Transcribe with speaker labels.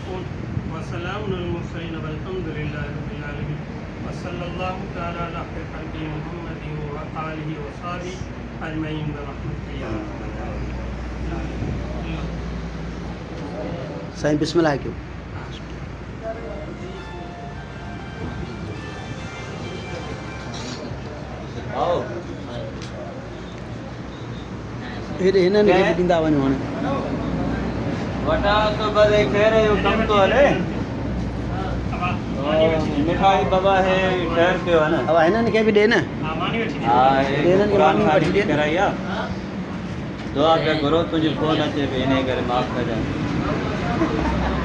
Speaker 1: यसिफून व सलामुन अलल मुरसलीन वल्हम्दुलिल्लाहि रब्बिल आलमीन व सल्लल्लाहु तआला अला खैरि खल्क़ि मुहम्मदिन व आलिहि व सहबिहि अजमईन बरहमतिका या अरहमर राहिमीन।
Speaker 2: साईं बिस्मिल्लाह क्यों
Speaker 3: आओ
Speaker 2: हेॾे हिननि खे बि ॾींदा वञो हाणे
Speaker 3: वटा तो बस एक कह रहे हो कम तो हले मिठाई बाबा है ठहर के है ना
Speaker 2: अब हिननि खे बि ॾे न
Speaker 3: हाँ
Speaker 2: इन्हनि खे
Speaker 3: कुरान
Speaker 2: मानी
Speaker 3: खानी
Speaker 2: वठी ॾियनि।
Speaker 3: कराइया दुआ पे करो तुझे फोन अचे पे इन्हें करे माफ कर जाए